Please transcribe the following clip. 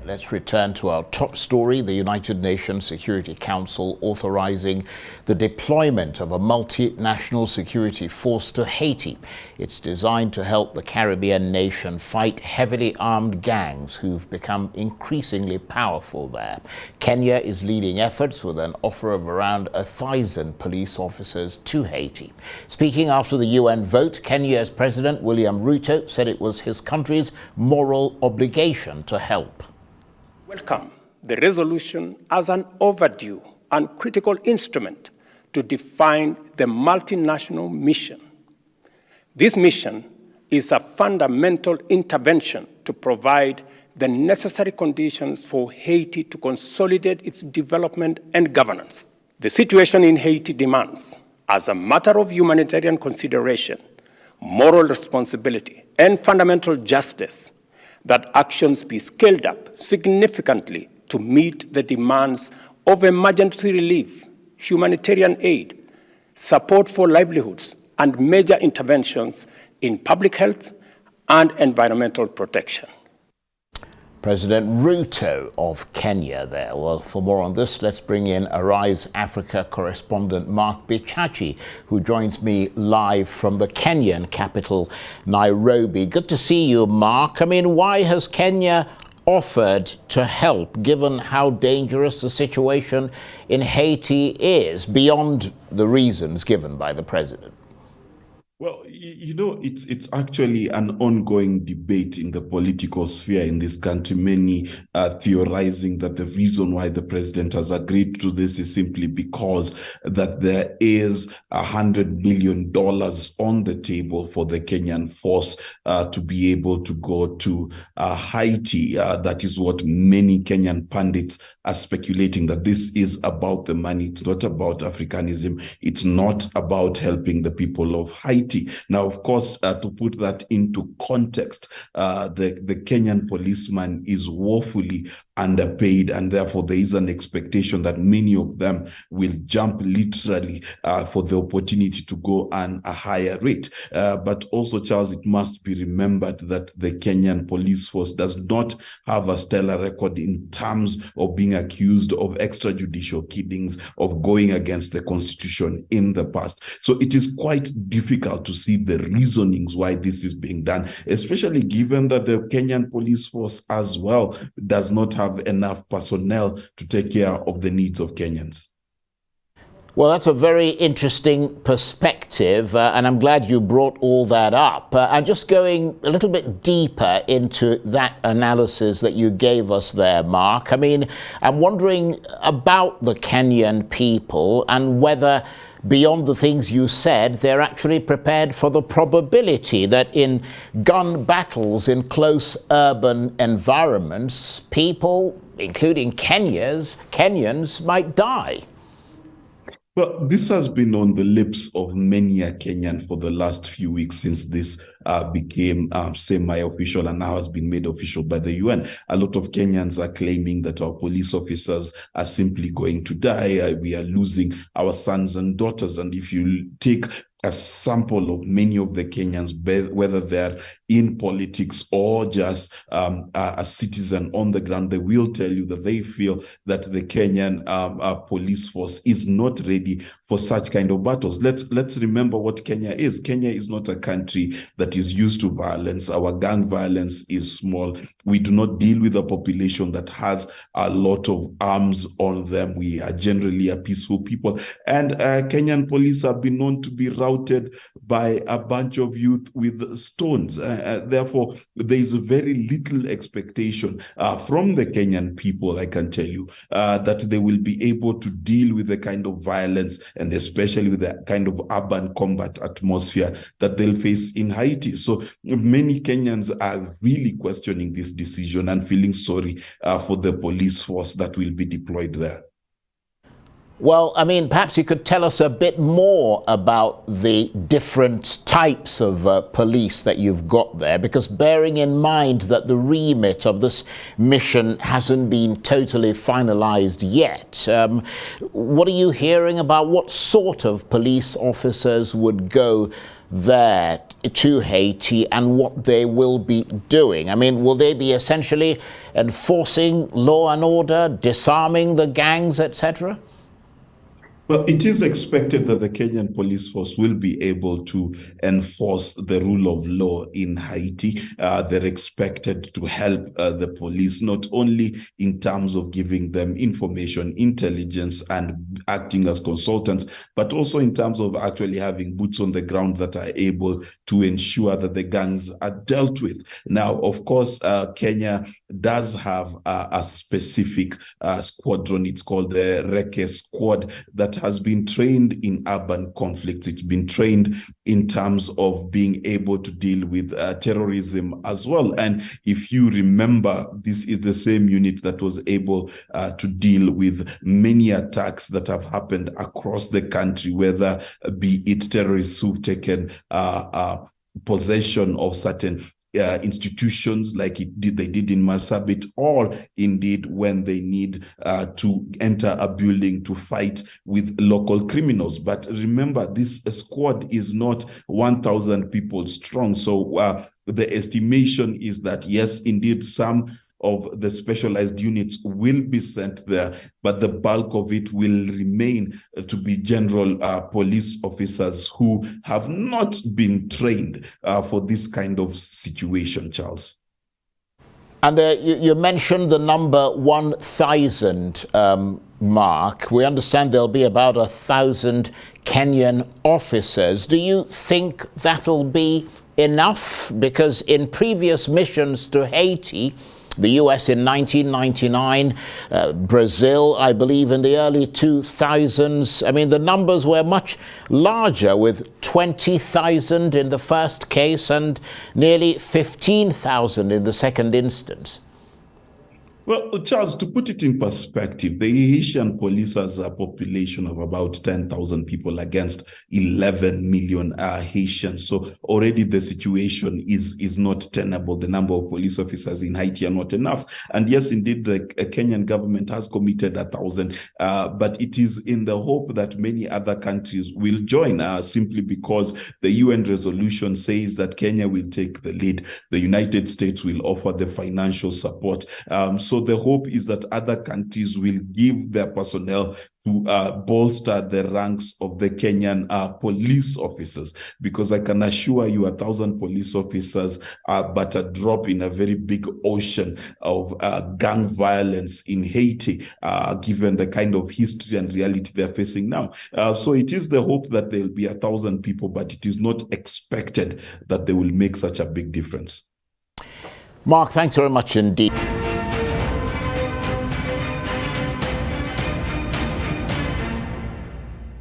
Let's return to our top story, the United Nations Security Council authorizing the deployment of a multinational security force to Haiti. It's designed to help the Caribbean nation fight heavily armed gangs who've become increasingly powerful there. Kenya is leading efforts with an offer of around 1,000 police officers to Haiti. Speaking after the UN vote, Kenya's President William Ruto said it was his country's moral obligation to help. Welcome the resolution as an overdue and critical instrument to define the multinational mission. This mission is a fundamental intervention to provide the necessary conditions for Haiti to consolidate its development and governance. The situation in Haiti demands, as a matter of humanitarian consideration, moral responsibility, and fundamental justice, that actions be scaled up significantly to meet the demands of emergency relief, humanitarian aid, support for livelihoods, and major interventions in public health and environmental protection. President Ruto of Kenya there. Well, for more on this, let's bring in Arise Africa correspondent Mark Bichachi, who joins me live from the Kenyan capital, Nairobi. Good to see you, Mark. I mean, why has Kenya offered to help, given how dangerous the situation in Haiti is, beyond the reasons given by the president? Well, it's actually an ongoing debate in the political sphere in this country. Many are theorizing that the reason why the president has agreed to this is simply because that there is $100 million on the table for the Kenyan force to be able to go to Haiti. That is what many Kenyan pundits are speculating, that this is about the money. It's not about Africanism. It's not about helping the people of Haiti. Now, of course, to put that into context, the Kenyan policeman is woefully underpaid, and therefore there is an expectation that many of them will jump literally for the opportunity to go on a higher rate. But also, Charles, it must be remembered that the Kenyan police force does not have a stellar record in terms of being accused of extrajudicial killings, of going against the constitution in the past. So it is quite difficult to see the reasonings why this is being done, especially given that the Kenyan police force as well does not have enough personnel to take care of the needs of Kenyans. Well, that's a very interesting perspective, and I'm glad you brought all that up. And just going a little bit deeper into that analysis that you gave us there, Mark, I mean, I'm wondering about the Kenyan people and whether, beyond the things you said, they're actually prepared for the probability that in gun battles in close urban environments, people, including Kenyans, might die. Well, this has been on the lips of many a Kenyan for the last few weeks since this became semi-official and now has been made official by the UN. A lot of Kenyans are claiming that our police officers are simply going to die. We are losing our sons and daughters. And if you take a sample of many of the Kenyans, whether they're in politics or just a citizen on the ground, they will tell you that they feel that the Kenyan police force is not ready for such kind of battles. Let's remember what Kenya is. Kenya is not a country that is used to violence. Our gang violence is small. We do not deal with a population that has a lot of arms on them. We are generally a peaceful people. And Kenyan police have been known to be routed by a bunch of youth with stones. Therefore, there is very little expectation from the Kenyan people, I can tell you, that they will be able to deal with the kind of violence and especially with the kind of urban combat atmosphere that they'll face in Haiti. So many Kenyans are really questioning this decision and feeling sorry for the police force that will be deployed there. Well, I mean, perhaps you could tell us a bit more about the different types of police that you've got there, because bearing in mind that the remit of this mission hasn't been totally finalized yet, what are you hearing about what sort of police officers would go there to Haiti and what they will be doing? I mean, will they be essentially enforcing law and order, disarming the gangs, etc.? Well, it is expected that the Kenyan police force will be able to enforce the rule of law in Haiti. They're expected to help the police, not only in terms of giving them information, intelligence, and acting as consultants, but also in terms of actually having boots on the ground that are able to ensure that the gangs are dealt with. Now, of course, Kenya does have a specific squadron. It's called the Reke Squad that has been trained in urban conflicts. It's been trained in terms of being able to deal with terrorism as well. And if you remember, this is the same unit that was able to deal with many attacks that have happened across the country, whether be it terrorists who've taken possession of certain institutions like they did in Marsabit, or indeed when they need to enter a building to fight with local criminals. But remember, this squad is not 1,000 people strong. So the estimation is that, yes, indeed, some of the specialized units will be sent there, but the bulk of it will remain to be general police officers who have not been trained for this kind of situation, Charles. And you mentioned the number 1,000 mark. We understand there'll be about 1,000 Kenyan officers. Do you think that'll be enough? Because in previous missions to Haiti, the US in 1999, Brazil, I believe, in the early 2000s. I mean, the numbers were much larger, with 20,000 in the first case and nearly 15,000 in the second instance. Well, Charles, to put it in perspective, the Haitian police has a population of about 10,000 people against 11 million Haitians. So already the situation is not tenable. The number of police officers in Haiti are not enough. And yes, indeed, the Kenyan government has committed 1,000, but it is in the hope that many other countries will join, simply because the UN resolution says that Kenya will take the lead. The United States will offer the financial support. So the hope is that other countries will give their personnel to bolster the ranks of the Kenyan police officers, because I can assure you 1,000 police officers are but a drop in a very big ocean of gang violence in Haiti, given the kind of history and reality they're facing now. So it is the hope that there will be 1,000 people, but it is not expected that they will make such a big difference. Mark, thanks very much indeed.